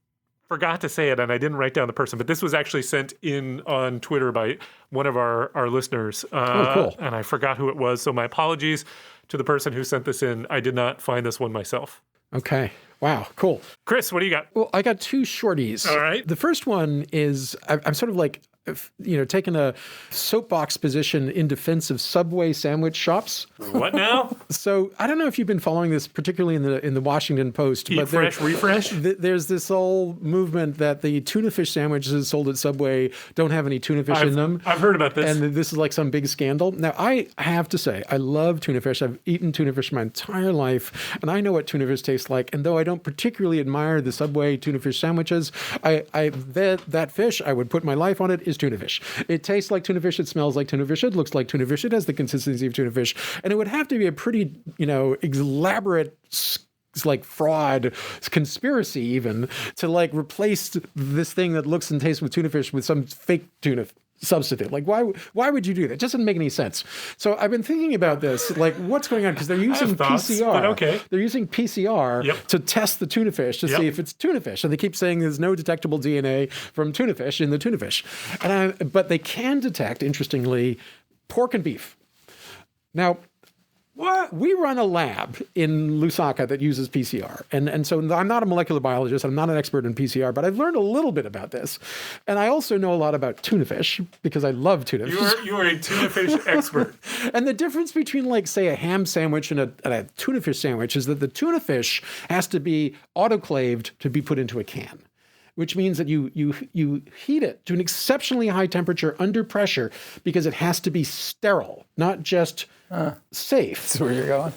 forgot to say it, and I didn't write down the person, but this was actually sent in on Twitter by one of our listeners. Cool. And I forgot who it was, so my apologies to the person who sent this in. I did not find this one myself. Okay. Wow. Cool. Chris, what do you got? Well, I got two shorties. All right. The first one is I'm sort of like, taking a soapbox position in defense of Subway sandwich shops. What now? So I don't know if you've been following this, particularly in the Washington Post. Eat fresh, refresh? There's this whole movement that the tuna fish sandwiches sold at Subway don't have any tuna fish in them. I've heard about this. And this is like some big scandal. Now, I have to say, I love tuna fish. I've eaten tuna fish my entire life, and I know what tuna fish tastes like. And though I don't particularly admire the Subway tuna fish sandwiches, that fish, I would put my life on it, is tuna fish. It tastes like tuna fish. It smells like tuna fish. It looks like tuna fish. It has the consistency of tuna fish. And it would have to be a pretty, elaborate, like fraud conspiracy even to like replace this thing that looks and tastes with tuna fish with some fake tuna substitute. Like, why would you do that? It just doesn't make any sense. So I've been thinking about this, like what's going on, because they're using PCR. But okay. They're using PCR to test the tuna fish to see if it's tuna fish. And they keep saying there's no detectable DNA from tuna fish in the tuna fish. But they can detect, interestingly, pork and beef. Now, what? We run a lab in Lusaka that uses PCR. And so I'm not a molecular biologist. I'm not an expert in PCR, but I've learned a little bit about this. And I also know a lot about tuna fish because I love tuna fish. You are a tuna fish expert. And the difference between, like, say, a ham sandwich and a tuna fish sandwich is that the tuna fish has to be autoclaved to be put into a can, which means that you heat it to an exceptionally high temperature under pressure because it has to be sterile, not just safe. That's where you're going.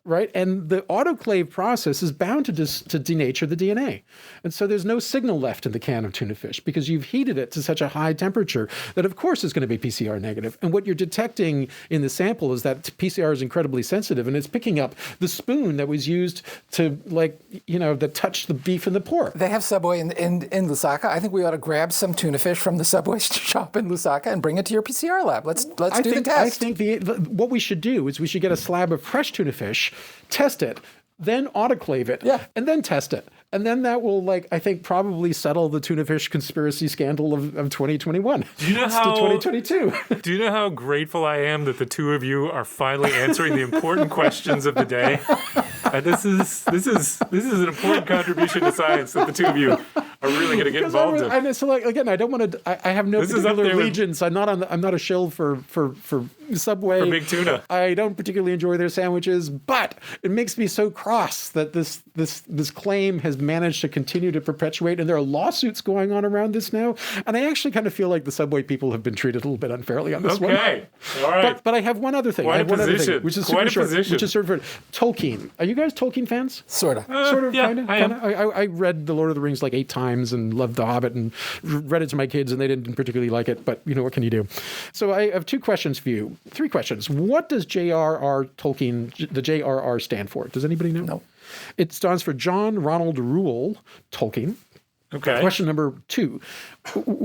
Right? And the autoclave process is bound to denature the DNA. And so there's no signal left in the can of tuna fish because you've heated it to such a high temperature that of course it's going to be PCR negative. And what you're detecting in the sample is that PCR is incredibly sensitive and it's picking up the spoon that was used to that touched the beef and the pork. They have Subway in Lusaka. I think we ought to grab some tuna fish from the Subway shop in Lusaka and bring it to your PCR lab. Let's do the test. I think what we should do is we should get a slab of fresh tuna fish, test it, then autoclave it, and then test it. And then that will, I think, probably settle the tuna fish conspiracy scandal of 2021. Do you know how 2022? Do you know how grateful I am that the two of you are finally answering the important questions of the day? This is an important contribution to science that the two of you are really going to get involved in. And so, like, again, I don't want to. I have no This is up particular there with- allegiance. I'm not a shill for Subway. For Big Tuna. I don't particularly enjoy their sandwiches, but it makes me so cross that this claim has managed to continue to perpetuate, and there are lawsuits going on around this now. And I actually kind of feel like the Subway people have been treated a little bit unfairly on this one. Okay. All right. But I have one other thing. Quite I have a one other position. thing, which is Quite super a short, position. which is sort of Tolkien. Are you guys Tolkien fans? Sort of. Sort of, yeah, kind of. I am. I read The Lord of the Rings like 8 times and loved The Hobbit and read it to my kids, and they didn't particularly like it. But what can you do? So I have 2 questions for you. 3 questions. What does J.R.R. Tolkien, the J.R.R. stand for? Does anybody know? No. It stands for John Ronald Reuel Tolkien. Okay. Question number 2.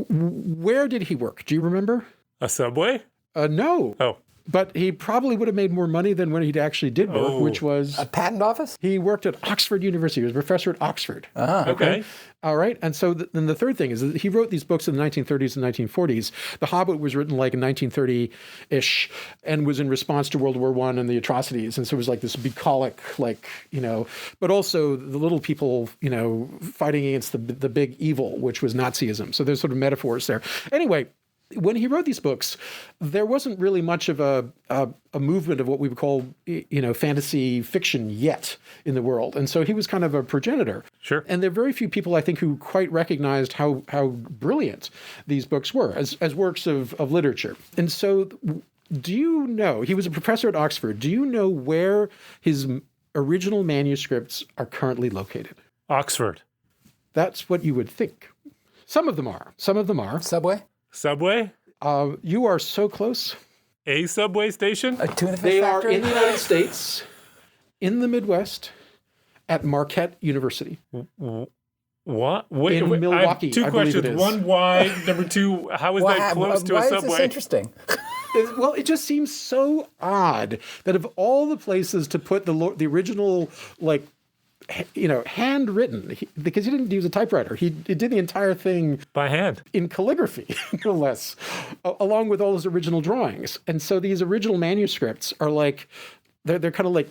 Where did he work? Do you remember? A Subway? No. Oh. But he probably would have made more money than when he actually did work, which was... A patent office? He worked at Oxford University. He was a professor at Oxford. Okay. All right. And so then the third thing is that he wrote these books in the 1930s and 1940s. The Hobbit was written like in 1930-ish and was in response to World War I and the atrocities. And so it was like this bucolic, but also the little people, fighting against the big evil, which was Nazism. So there's sort of metaphors there. Anyway, when he wrote these books, there wasn't really much of a movement of what we would call, fantasy fiction yet in the world. And so he was kind of a progenitor. Sure. And there are very few people, I think, who quite recognized how brilliant these books were as works of literature. And so do you know, he was a professor at Oxford. Do you know where his original manuscripts are currently located? Oxford. That's what you would think. Some of them are. Subway? Subway? You are so close. A subway station? A tuna fish They factory? are in the United States, in the Midwest, at Marquette University. What? Wait, In Milwaukee, I have 2 I believe it questions. is. One, why? Number 2, how is that close to a why subway? is this interesting? Well, it just seems so odd that of all the places to put the original, handwritten, because he didn't use a typewriter. He did the entire thing By hand. in calligraphy, no less, along with all his original drawings. And so these original manuscripts are they're kind of like,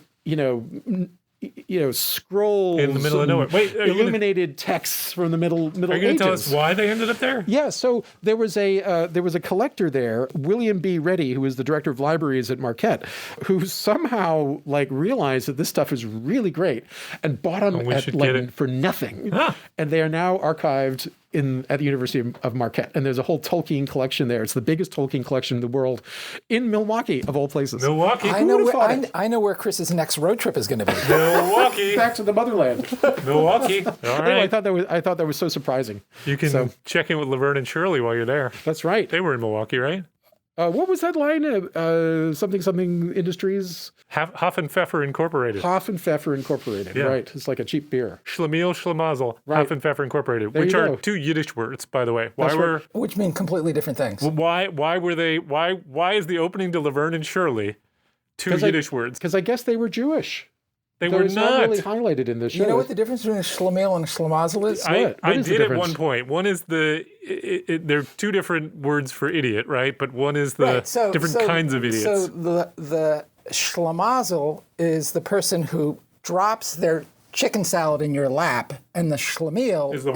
scrolls In the middle of and nowhere. Wait, are you illuminated texts from the Middle Are you Ages. going to tell us why they ended up there? Yeah, so there was a collector there, William B. Reddy, who was the director of libraries at Marquette, who somehow realized that this stuff is really great and bought them we should get it. for nothing. And they are now archived at the University of Marquette. And there's a whole Tolkien collection there. It's the biggest Tolkien collection in the world in Milwaukee, of all places. Milwaukee? I know where Chris's next road trip is going to be. Milwaukee. Back to the motherland. Milwaukee. All Anyway, right. I thought that was so surprising. You can check in with Laverne and Shirley while you're there. That's right. They were in Milwaukee, right? What was that line? Something Industries? Hoff and Pfeffer Incorporated. Hoff and Pfeffer Incorporated, Yeah. right. It's like a cheap beer. Schlemiel, Schlemazel, Right. Hoff and Pfeffer Incorporated, There which you are go. 2 Yiddish words, by the way. That's Which mean completely different things. Why is the opening to Laverne and Shirley 2 Yiddish words? Because I guess they were Jewish. They Though were it's not not. really highlighted in this show. You know what the difference between a schlemiel and a schlemazel is? I What is the did at difference? one point. One is they're 2 different words for idiot, right? But one is the different kinds of idiots. So the schlemazel is the person who drops their chicken salad in your lap, and the schlemiel Is the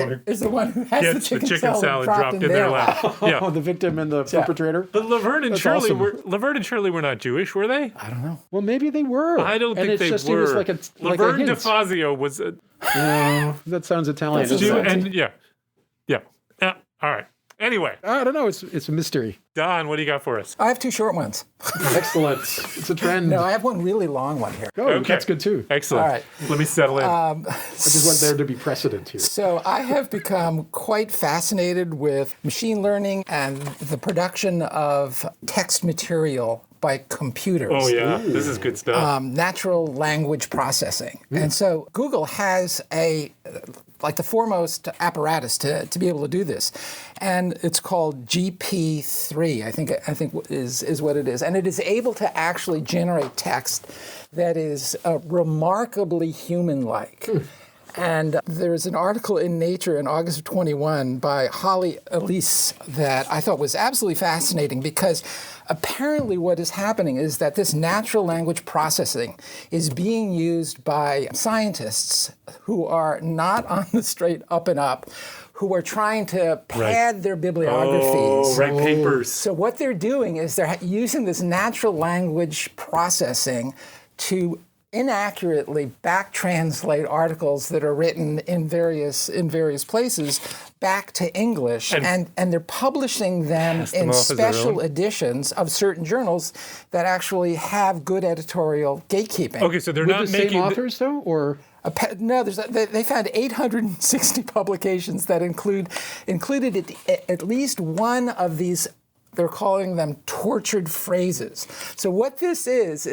one who has the Gets chicken, salad dropped in their lap. Yeah. Oh, the victim and the perpetrator? But Laverne and That's Shirley awesome. were not Jewish, were they? I don't know. Well, maybe they were. I don't And think it's they just, were. It was like a Laverne hint. DeFazio was a That sounds Italian. That's doesn't it? Jew, and yeah. All right. Anyway, I don't know. It's a mystery. Don, what do you got for us? I have 2 short ones. Excellent. It's a trend. No, I have one really long one here. Oh, Okay. that's good too. Excellent. All right. Let me settle in. I just want there to be precedent here. So I have become quite fascinated with machine learning and the production of text material by computers. Oh yeah, this is good stuff. Natural language processing. And so Google has the foremost apparatus to be able to do this. And it's called GP3, I think is what it is. And it is able to actually generate text that is remarkably human-like. And there's an article in Nature in August of 21 by Holly Elise that I thought was absolutely fascinating because apparently what is happening is that this natural language processing is being used by scientists who are not on the straight up and up, who are trying to pad their bibliographies. Write papers. So what they're doing is they're using this natural language processing to inaccurately back translate articles that are written in various places back to English, and they're publishing them in special editions of certain journals that actually have good editorial gatekeeping. Okay, so they're With not the making same authors, though, or? No, they found 860 publications that included at least one of these. They're calling them tortured phrases. So what this is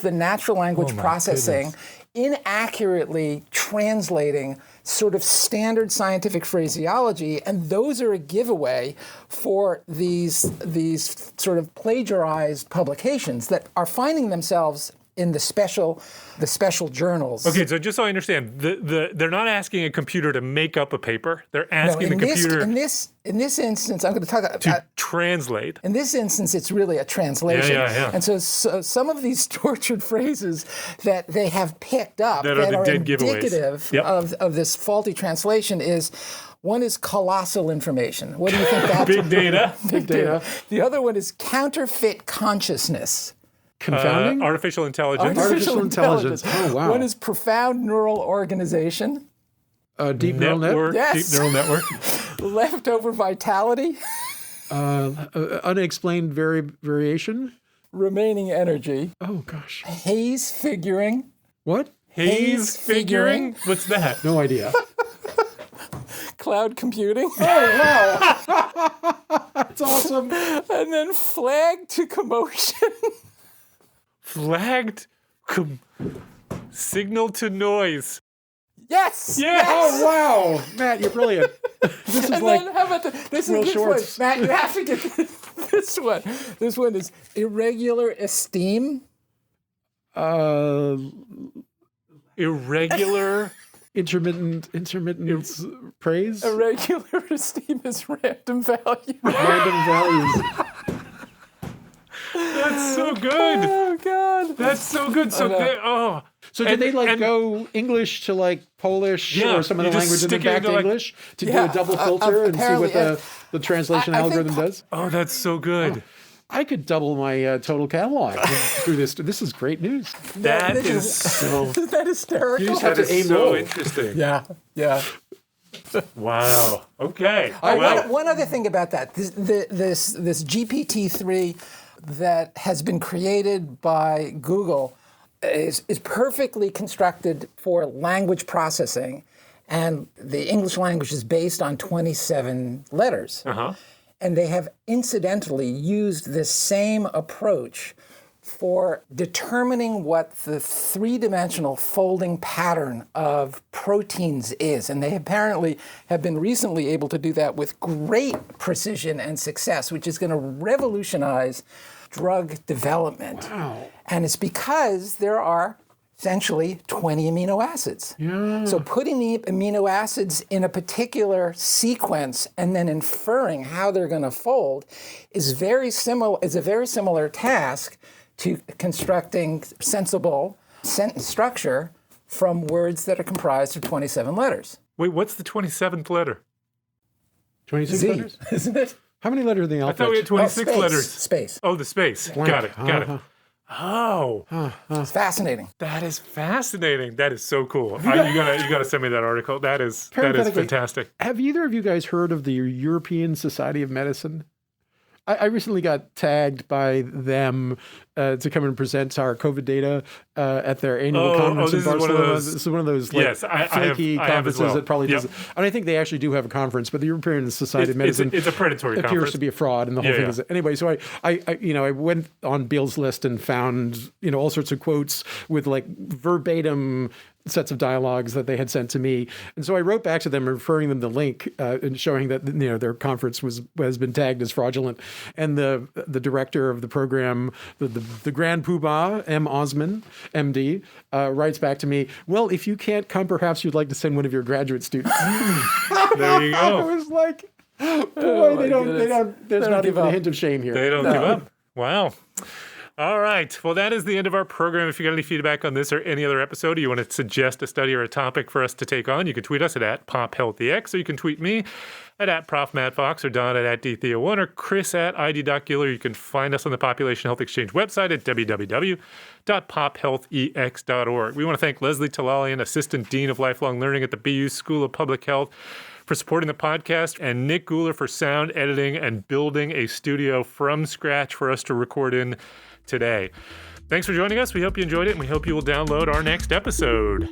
the natural language processing inaccurately translating sort of standard scientific phraseology, and those are a giveaway for these sort of plagiarized publications that are finding themselves in the special journals. Okay, so just so I understand, they're not asking a computer to make up a paper. They're asking the computer in this instance, I'm going to talk about to translate. In this instance, it's really a translation. Yeah. And so some of these tortured phrases that they have picked up that are indicative of this faulty translation is. One is colossal information. What do you think that's? Big data. Big data. The other one is counterfeit consciousness. Confounding? Artificial intelligence. Artificial intelligence. Oh, wow. One is profound neural organization. Deep neural network. Yes. Deep neural network. Leftover vitality. Unexplained variation. Remaining energy. Oh, gosh. Haze figuring. What? Haze figuring? What's that? No idea. Cloud computing. Oh, wow. That's awesome. And then flag to commotion. Flagged signal to noise. Yes. Yes. Oh, wow. Matt, you're brilliant. This is And like then how about this Will is this Shortz. one. Matt, you have to get this one. This one is irregular esteem. Irregular. intermittent praise. Irregular esteem is random value. Random values. That's so good. Oh God. That's so good. So So did they go English to like Polish or some of the you just language and then stick it back into, to like- English to do Yeah, a double filter and see what apparently, the translation I think algorithm does? Oh, that's so good. I could double my total catalog through this. This is great news. That is so. Isn't that hysterical? You just have That to is aim so low. interesting. Yeah. Wow. Okay. One other thing about that, this GPT-3 that has been created by Google is perfectly constructed for language processing, and the English language is based on 27 letters. And they have incidentally used this same approach for determining what the three-dimensional folding pattern of proteins is. And they apparently have been recently able to do that with great precision and success, which is going to revolutionize drug development. Wow. And it's because there are essentially 20 amino acids. Yeah. So putting the amino acids in a particular sequence and then inferring how they're going to fold is a very similar task to constructing sensible sentence structure from words that are comprised of 27 letters. Wait, what's the 27th letter? 26 Z, letters? isn't it? How many letters in the I alphabet? thought we had 26 space, letters. Space. Oh, the space. Got it. Oh, It's fascinating. that is fascinating. That is so cool. You gotta send me that article. That is Parenthetically, fantastic. Have either of you guys heard of the European Society of Medicine? I recently got tagged by them to come and present our COVID data at their annual conference in this is one of Barcelona. those- This is one of those like, Yes, I flaky have as conferences well. that probably Yep. does. And I think they actually do have a conference, but the European Society of Medicine It's a predatory appears conference. to be a fraud, and the whole Yeah, thing yeah. is anyway. So I went on Beale's list and found all sorts of quotes with like verbatim sets of dialogues that they had sent to me. And so I wrote back to them referring them the link and showing that their conference has been tagged as fraudulent. And the director of the program, the Grand Poobah, M. Osman, MD, writes back to me, well, if you can't come, perhaps you'd like to send one of your graduate students. There you go. I was like, boy, there's not even a hint of shame here. They don't give up. Wow. All right. Well, that is the end of our program. If you got any feedback on this or any other episode, or you want to suggest a study or a topic for us to take on, you can tweet us at @PopHealthyX, or you can tweet me at @ProfMattFox, or Don at @DTheo1, or Chris at ID.Giller. You can find us on the Population Health Exchange website at www.pophealthex.org. We want to thank Leslie Talalian, Assistant Dean of Lifelong Learning at the BU School of Public Health, for supporting the podcast, and Nick Guler for sound editing and building a studio from scratch for us to record in today. Thanks for joining us. We hope you enjoyed it, and we hope you will download our next episode.